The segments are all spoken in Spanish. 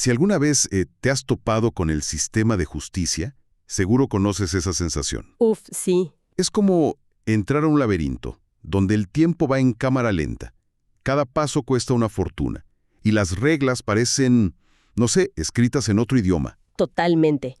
Si alguna vez te has topado con el sistema de justicia, seguro conoces esa sensación. Uf, sí. Es como entrar a un laberinto, donde el tiempo va en cámara lenta. Cada paso cuesta una fortuna, y las reglas parecen, no sé, escritas en otro idioma. Totalmente.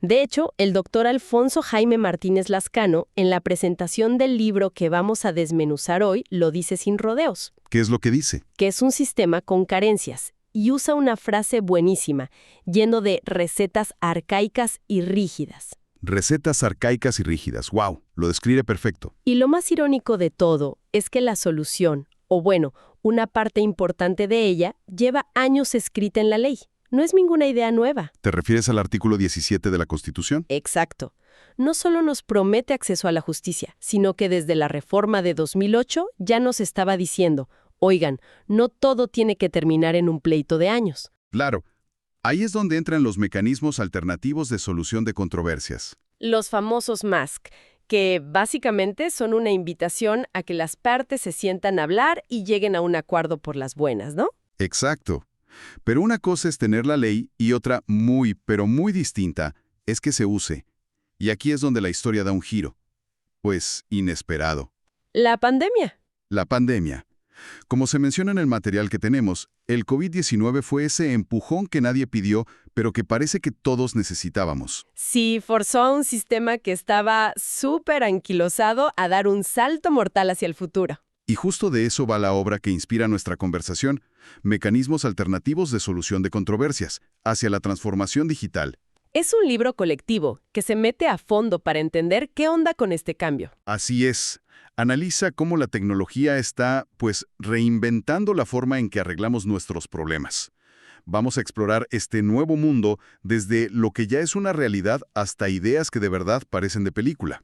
De hecho, el doctor Alfonso Jaime Martínez Lascano, en la presentación del libro que vamos a desmenuzar hoy, lo dice sin rodeos, ¿Qué es lo que dice? que es un sistema con carencias, y usa una frase buenísima, lleno de recetas arcaicas y rígidas. Recetas arcaicas y rígidas. ¡Wow! Lo describe perfecto. Y lo más irónico de todo es que la solución, o bueno, una parte importante de ella, lleva años escrita en la ley. No es ninguna idea nueva. ¿Te refieres al artículo 17 de la Constitución? Exacto. No solo nos promete acceso a la justicia, sino que desde la reforma de 2008 ya nos estaba diciendo, oigan, no todo tiene que terminar en un pleito de años. Claro. Ahí es donde entran los mecanismos alternativos de solución de controversias. Los famosos MASC, que básicamente son una invitación a que las partes se sientan a hablar y lleguen a un acuerdo por las buenas, ¿no? Exacto. Pero una cosa es tener la ley y otra muy, pero muy distinta es que se use. Y aquí es donde la historia da un giro. Pues inesperado. La pandemia. La pandemia. Como se menciona en el material que tenemos, el COVID-19 fue ese empujón que nadie pidió, pero que parece que todos necesitábamos. Sí, forzó a un sistema que estaba súper anquilosado a dar un salto mortal hacia el futuro. Y justo de eso va la obra que inspira nuestra conversación, Mecanismos Alternativos de Solución de Controversias, hacia la transformación digital. Es un libro colectivo que se mete a fondo para entender qué onda con este cambio. Así es. Analiza cómo la tecnología está, pues, reinventando la forma en que arreglamos nuestros problemas. Vamos a explorar este nuevo mundo desde lo que ya es una realidad hasta ideas que de verdad parecen de película.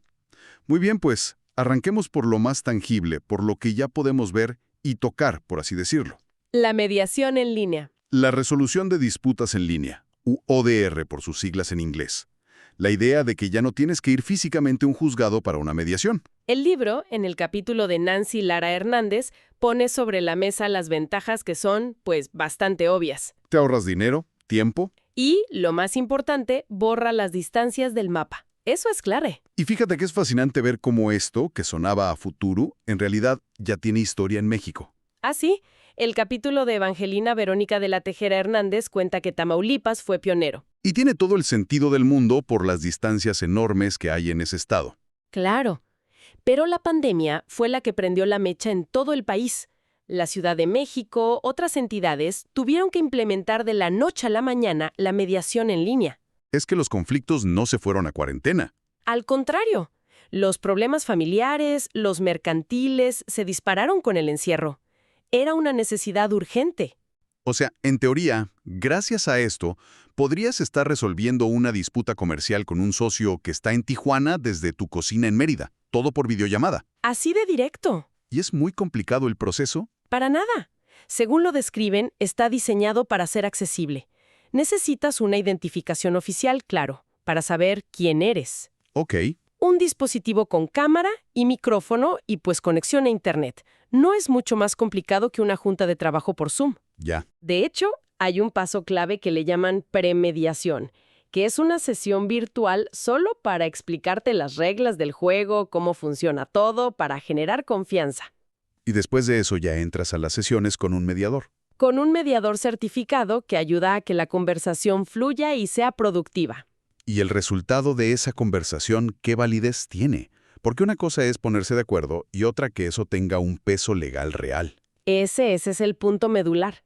Muy bien, pues, arranquemos por lo más tangible, por lo que ya podemos ver y tocar, por así decirlo. La mediación en línea. La resolución de disputas en línea, u ODR por sus siglas en inglés. La idea de que ya no tienes que ir físicamente a un juzgado para una mediación. El libro, en el capítulo de Nancy Lara Hernández, pone sobre la mesa las ventajas que son, pues, bastante obvias. Te ahorras dinero, tiempo. Y, lo más importante, borra las distancias del mapa. Eso es clave. Y fíjate que es fascinante ver cómo esto, que sonaba a futuro, en realidad ya tiene historia en México. Ah, sí. El capítulo de Evangelina Verónica de la Tejera Hernández cuenta que Tamaulipas fue pionero. Y tiene todo el sentido del mundo por las distancias enormes que hay en ese estado. Claro. Pero la pandemia fue la que prendió la mecha en todo el país. La Ciudad de México, otras entidades, tuvieron que implementar de la noche a la mañana la mediación en línea. Es que los conflictos no se fueron a cuarentena. Al contrario, los problemas familiares, los mercantiles, se dispararon con el encierro. Era una necesidad urgente. O sea, en teoría, gracias a esto, podrías estar resolviendo una disputa comercial con un socio que está en Tijuana desde tu cocina en Mérida, todo por videollamada. Así de directo. ¿Y es muy complicado el proceso? Para nada. Según lo describen, está diseñado para ser accesible. Necesitas una identificación oficial, claro, para saber quién eres. Ok. Un dispositivo con cámara y micrófono y pues conexión a Internet. No es mucho más complicado que una junta de trabajo por Zoom. Ya. De hecho, hay un paso clave que le llaman premediación, que es una sesión virtual solo para explicarte las reglas del juego, cómo funciona todo, para generar confianza. Y después de eso ya entras a las sesiones con un mediador. Con un mediador certificado que ayuda a que la conversación fluya y sea productiva. Y el resultado de esa conversación, ¿qué validez tiene? Porque una cosa es ponerse de acuerdo y otra que eso tenga un peso legal real. Ese es el punto medular.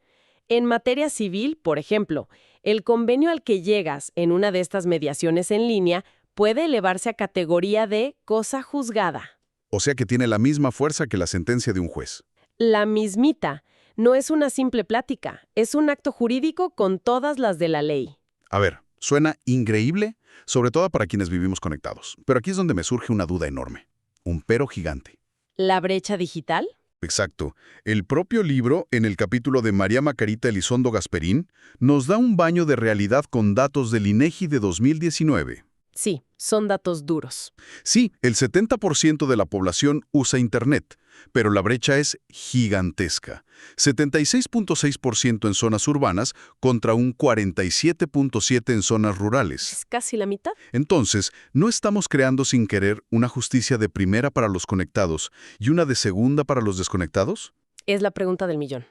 En materia civil, por ejemplo, el convenio al que llegas en una de estas mediaciones en línea puede elevarse a categoría de cosa juzgada. O sea que tiene la misma fuerza que la sentencia de un juez. La mismita. No es una simple plática, es un acto jurídico con todas las de la ley. A ver, suena increíble, sobre todo para quienes vivimos conectados. Pero aquí es donde me surge una duda enorme. Un pero gigante. ¿La brecha digital? Exacto. El propio libro, en el capítulo de María Macarita Elizondo Gasperín, nos da un baño de realidad con datos del INEGI de 2019. Sí, son datos duros. Sí, el 70% de la población usa Internet, pero la brecha es gigantesca. 76.6% en zonas urbanas contra un 47.7% en zonas rurales. Es casi la mitad. Entonces, ¿no estamos creando sin querer una justicia de primera para los conectados y una de segunda para los desconectados? Es la pregunta del millón.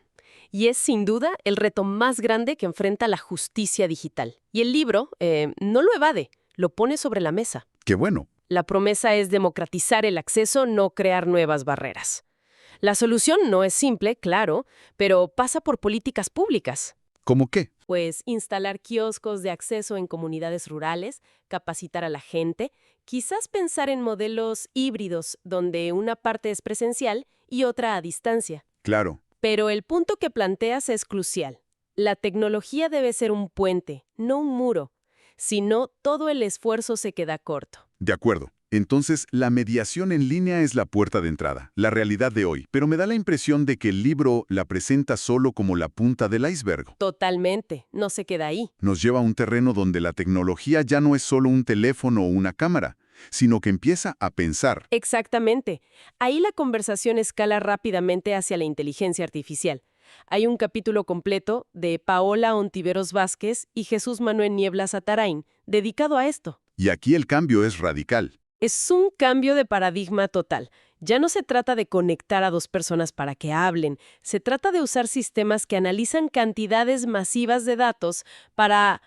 Y es sin duda el reto más grande que enfrenta la justicia digital. Y el libro no lo evade, lo pone sobre la mesa. ¡Qué bueno! La promesa es democratizar el acceso, no crear nuevas barreras. La solución no es simple, claro, pero pasa por políticas públicas. ¿Cómo qué? Pues instalar kioscos de acceso en comunidades rurales, capacitar a la gente, quizás pensar en modelos híbridos donde una parte es presencial y otra a distancia. Claro. Pero el punto que planteas es crucial. La tecnología debe ser un puente, no un muro. Si no, todo el esfuerzo se queda corto. De acuerdo. Entonces, la mediación en línea es la puerta de entrada, la realidad de hoy. Pero me da la impresión de que el libro la presenta solo como la punta del iceberg. Totalmente, no se queda ahí. Nos lleva a un terreno donde la tecnología ya no es solo un teléfono o una cámara, sino que empieza a pensar. Exactamente. Ahí la conversación escala rápidamente hacia la inteligencia artificial. Hay un capítulo completo de Paola Ontiveros Vázquez y Jesús Manuel Nieblas Atarain dedicado a esto. Y aquí el cambio es radical. Es un cambio de paradigma total. Ya no se trata de conectar a dos personas para que hablen, se trata de usar sistemas que analizan cantidades masivas de datos para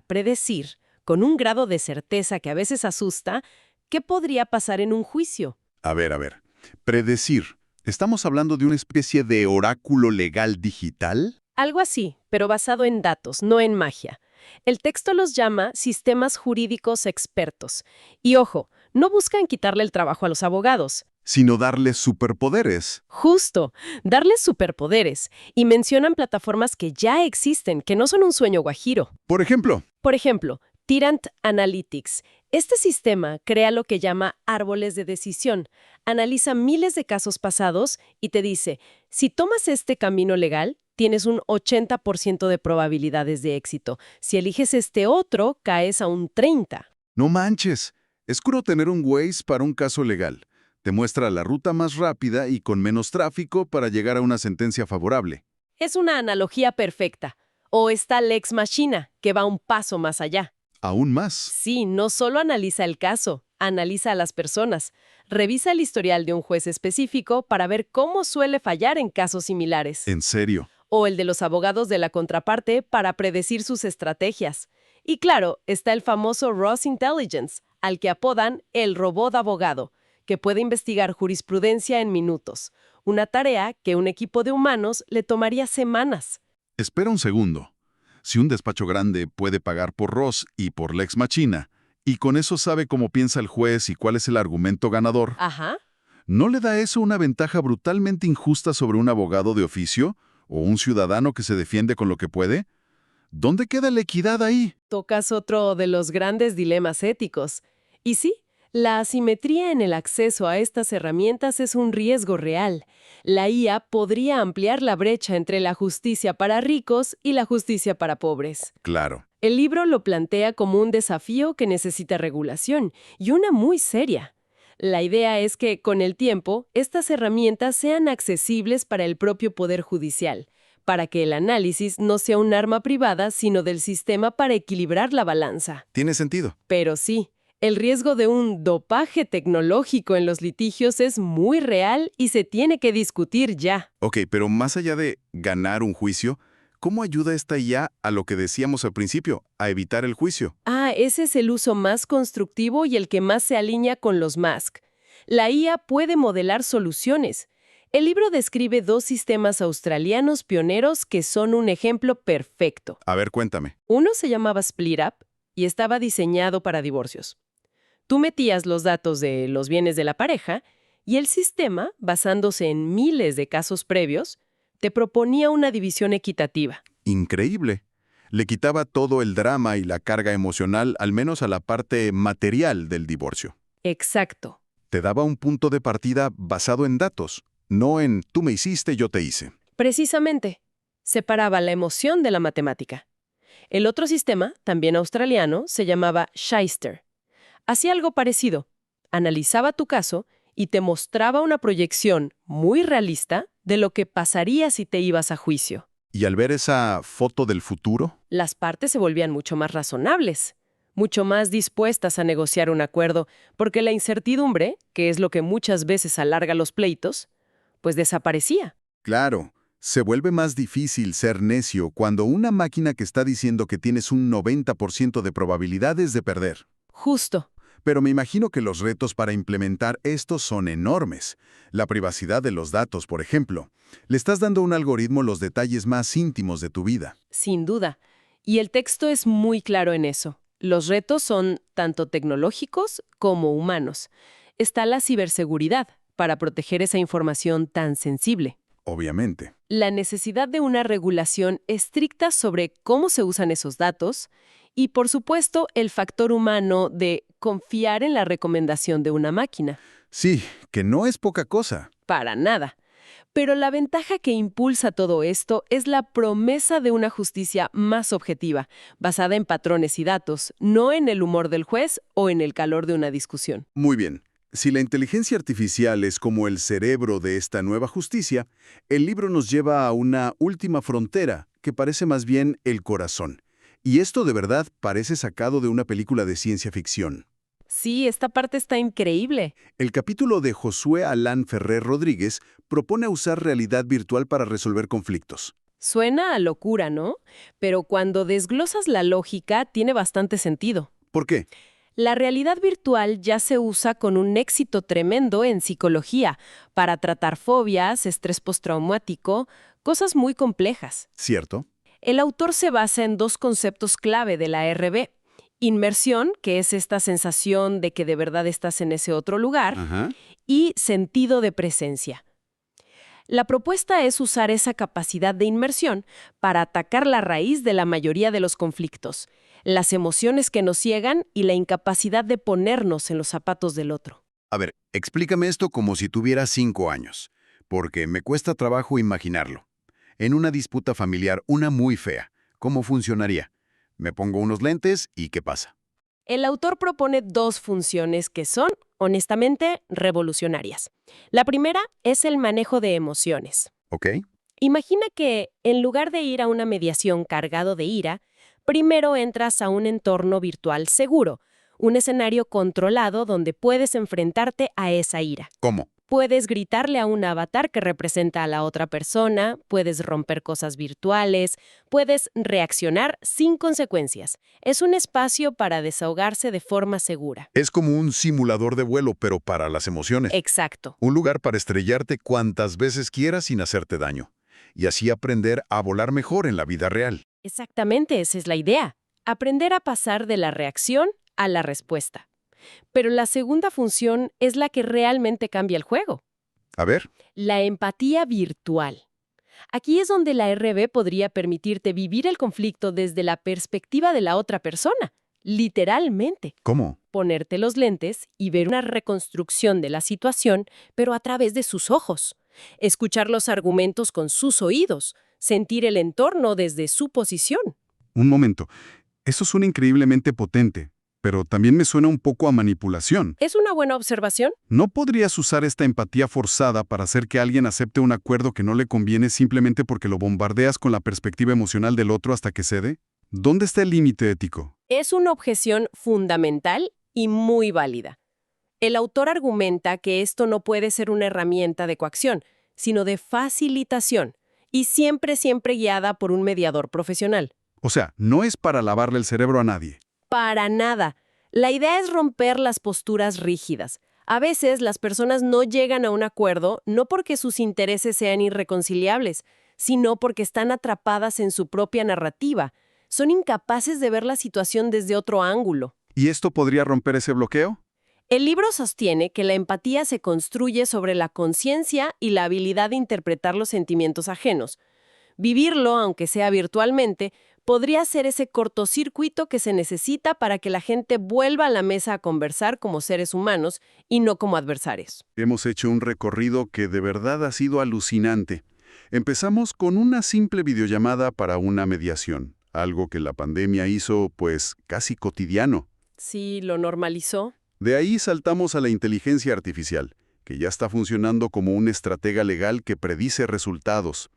predecir, con un grado de certeza que a veces asusta, qué podría pasar en un juicio. A ver. Predecir. ¿Estamos hablando de una especie de oráculo legal digital? Algo así, pero basado en datos, no en magia. El texto los llama sistemas jurídicos expertos. Y ojo, no buscan quitarle el trabajo a los abogados. Sino darles superpoderes. Justo, darles superpoderes. Y mencionan plataformas que ya existen, que no son un sueño guajiro. Por ejemplo, Por ejemplo, Tyrant Analytics. Este sistema crea lo que llama árboles de decisión. Analiza miles de casos pasados y te dice, si tomas este camino legal, tienes un 80% de probabilidades de éxito. Si eliges este otro, caes a un 30%. no manches. Es crudo tener un Waze para un caso legal. Te muestra la ruta más rápida y con menos tráfico para llegar a una sentencia favorable. Es una analogía perfecta. O está Lex Machina, que va un paso más allá. Aún más. Sí, no solo analiza el caso, analiza a las personas. Revisa el historial de un juez específico para ver cómo suele fallar en casos similares. En serio. O el de los abogados de la contraparte para predecir sus estrategias. Y claro, está el famoso Ross Intelligence, al que apodan el robot abogado, que puede investigar jurisprudencia en minutos, una tarea que un equipo de humanos le tomaría semanas. Espera un segundo. Si un despacho grande puede pagar por Ross y por Lex Machina, y con eso sabe cómo piensa el juez y cuál es el argumento ganador, Ajá. ¿no le da eso una ventaja brutalmente injusta sobre un abogado de oficio o un ciudadano que se defiende con lo que puede? ¿Dónde queda la equidad ahí? Tocas otro de los grandes dilemas éticos. Y sí, la asimetría en el acceso a estas herramientas es un riesgo real. La IA podría ampliar la brecha entre la justicia para ricos y la justicia para pobres. Claro. El libro lo plantea como un desafío que necesita regulación, y una muy seria. La idea es que, con el tiempo, estas herramientas sean accesibles para el propio Poder Judicial, para que el análisis no sea un arma privada, sino del sistema para equilibrar la balanza. Tiene sentido. Pero sí, el riesgo de un dopaje tecnológico en los litigios es muy real y se tiene que discutir ya. Ok, pero más allá de ganar un juicio, ¿cómo ayuda esta IA a lo que decíamos al principio, a evitar el juicio? Ese es el uso más constructivo y el que más se alinea con los MASC. La IA puede modelar soluciones. El libro describe 2 sistemas australianos pioneros que son un ejemplo perfecto. A ver, cuéntame. Uno se llamaba SplitUp y estaba diseñado para divorcios. Tú metías los datos de los bienes de la pareja y el sistema, basándose en miles de casos previos, te proponía una división equitativa. Increíble. Le quitaba todo el drama y la carga emocional, al menos a la parte material del divorcio. Exacto. Te daba un punto de partida basado en datos, no en tú me hiciste, yo te hice. Precisamente, separaba la emoción de la matemática. El otro sistema, también australiano, se llamaba Shyster. Hacía algo parecido. Analizaba tu caso y te mostraba una proyección muy realista de lo que pasaría si te ibas a juicio. Y al ver esa foto del futuro, Las partes se volvían mucho más razonables, mucho más dispuestas a negociar un acuerdo, porque la incertidumbre, que es lo que muchas veces alarga los pleitos, pues desaparecía. claro, se vuelve más difícil ser necio cuando una máquina que está diciendo que tienes un 90% de probabilidades de perder. Justo. Pero me imagino que los retos para implementar esto son enormes. La privacidad de los datos, por ejemplo. Le estás dando a un algoritmo los detalles más íntimos de tu vida. Sin duda. Y el texto es muy claro en eso. Los retos son tanto tecnológicos como humanos. Está la ciberseguridad para proteger esa información tan sensible. Obviamente. La necesidad de una regulación estricta sobre cómo se usan esos datos y, por supuesto, el factor humano de confiar en la recomendación de una máquina. Sí, que no es poca cosa. Para nada. Pero la ventaja que impulsa todo esto es la promesa de una justicia más objetiva, basada en patrones y datos, no en el humor del juez o en el calor de una discusión. Muy bien. Si la inteligencia artificial es como el cerebro de esta nueva justicia, el libro nos lleva a una última frontera, que parece más bien el corazón. Y esto de verdad parece sacado de una película de ciencia ficción. Sí, esta parte está increíble. El capítulo de Josué Alán Ferrer Rodríguez propone usar realidad virtual para resolver conflictos. Suena a locura, ¿no? Pero cuando desglosas la lógica, tiene bastante sentido. ¿Por qué? La realidad virtual ya se usa con un éxito tremendo en psicología para tratar fobias, estrés postraumático, cosas muy complejas. ¿Cierto? El autor se basa en dos conceptos clave de la RB. Inmersión, que es esta sensación de que de verdad estás en ese otro lugar, Ajá. y sentido de presencia. La propuesta es usar esa capacidad de inmersión para atacar la raíz de la mayoría de los conflictos, las emociones que nos ciegan y la incapacidad de ponernos en los zapatos del otro. A ver, explícame esto como si tuviera 5 años, porque me cuesta trabajo imaginarlo. En una disputa familiar, una muy fea, ¿cómo funcionaría? Me pongo unos lentes y ¿qué pasa? El autor propone dos funciones que son, honestamente, revolucionarias. La primera es el manejo de emociones. ¿Ok? Imagina que, en lugar de ir a una mediación cargado de ira, primero entras a un entorno virtual seguro, un escenario controlado donde puedes enfrentarte a esa ira. ¿Cómo? Puedes gritarle a un avatar que representa a la otra persona, puedes romper cosas virtuales, puedes reaccionar sin consecuencias. Es un espacio para desahogarse de forma segura. Es como un simulador de vuelo, pero para las emociones. Exacto. Un lugar para estrellarte cuantas veces quieras sin hacerte daño. Y así aprender a volar mejor en la vida real. Exactamente, esa es la idea. Aprender a pasar de la reacción a la respuesta. Pero la segunda función es la que realmente cambia el juego. A ver. La empatía virtual. Aquí es donde la RB podría permitirte vivir el conflicto desde la perspectiva de la otra persona, literalmente. ¿Cómo? Ponerte los lentes y ver una reconstrucción de la situación, pero a través de sus ojos. Escuchar los argumentos con sus oídos, sentir el entorno desde su posición. Un momento. Eso suena increíblemente potente, pero también me suena un poco a manipulación. ¿Es una buena observación? ¿No podrías usar esta empatía forzada para hacer que alguien acepte un acuerdo que no le conviene simplemente porque lo bombardeas con la perspectiva emocional del otro hasta que cede? ¿Dónde está el límite ético? Es una objeción fundamental y muy válida. El autor argumenta que esto no puede ser una herramienta de coacción, sino de facilitación, y siempre guiada por un mediador profesional. O sea, no es para lavarle el cerebro a nadie. Para nada. La idea es romper las posturas rígidas. A veces las personas no llegan a un acuerdo no porque sus intereses sean irreconciliables, sino porque están atrapadas en su propia narrativa. Son incapaces de ver la situación desde otro ángulo. ¿Y esto podría romper ese bloqueo? El libro sostiene que la empatía se construye sobre la conciencia y la habilidad de interpretar los sentimientos ajenos. Vivirlo, aunque sea virtualmente, podría ser ese cortocircuito que se necesita para que la gente vuelva a la mesa a conversar como seres humanos y no como adversarios. Hemos hecho un recorrido que de verdad ha sido alucinante. Empezamos con una simple videollamada para una mediación, algo que la pandemia hizo, pues, casi cotidiano. Sí, lo normalizó. De ahí saltamos a la inteligencia artificial, que ya está funcionando como un estratega legal que predice resultados.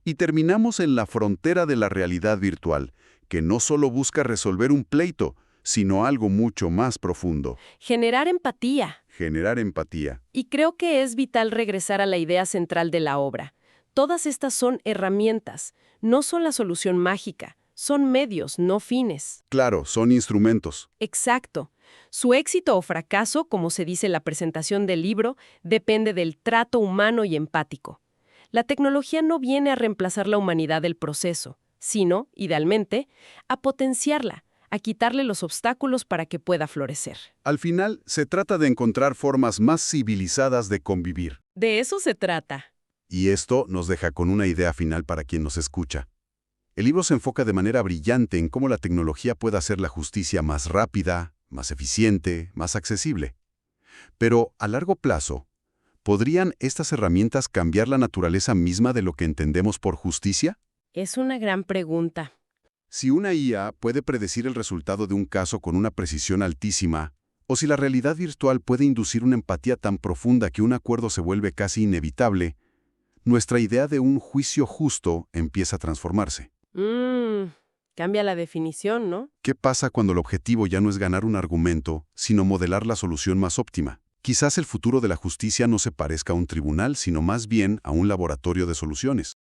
Y terminamos en la frontera de la realidad virtual, que no solo busca resolver un pleito, sino algo mucho más profundo: Generar empatía. generar empatía. Y creo que es vital regresar a la idea central de la obra. Todas estas son herramientas, no son la solución mágica, son medios, no fines. Claro, son instrumentos. Exacto. Su éxito o fracaso, como se dice en la presentación del libro, depende del trato humano y empático. La tecnología no viene a reemplazar la humanidad del proceso, sino, idealmente, a potenciarla, a quitarle los obstáculos para que pueda florecer. Al final, se trata de encontrar formas más civilizadas de convivir. De eso se trata. Y esto nos deja con una idea final para quien nos escucha. El libro se enfoca de manera brillante en cómo la tecnología puede hacer la justicia más rápida, más eficiente, más accesible. Pero, a largo plazo, ¿podrían estas herramientas cambiar la naturaleza misma de lo que entendemos por justicia? Es una gran pregunta. Si una IA puede predecir el resultado de un caso con una precisión altísima, o si la realidad virtual puede inducir una empatía tan profunda que un acuerdo se vuelve casi inevitable, nuestra idea de un juicio justo empieza a transformarse. Cambia la definición, ¿no? ¿Qué pasa cuando el objetivo ya no es ganar un argumento, sino modelar la solución más óptima? Quizás el futuro de la justicia no se parezca a un tribunal, sino más bien a un laboratorio de soluciones.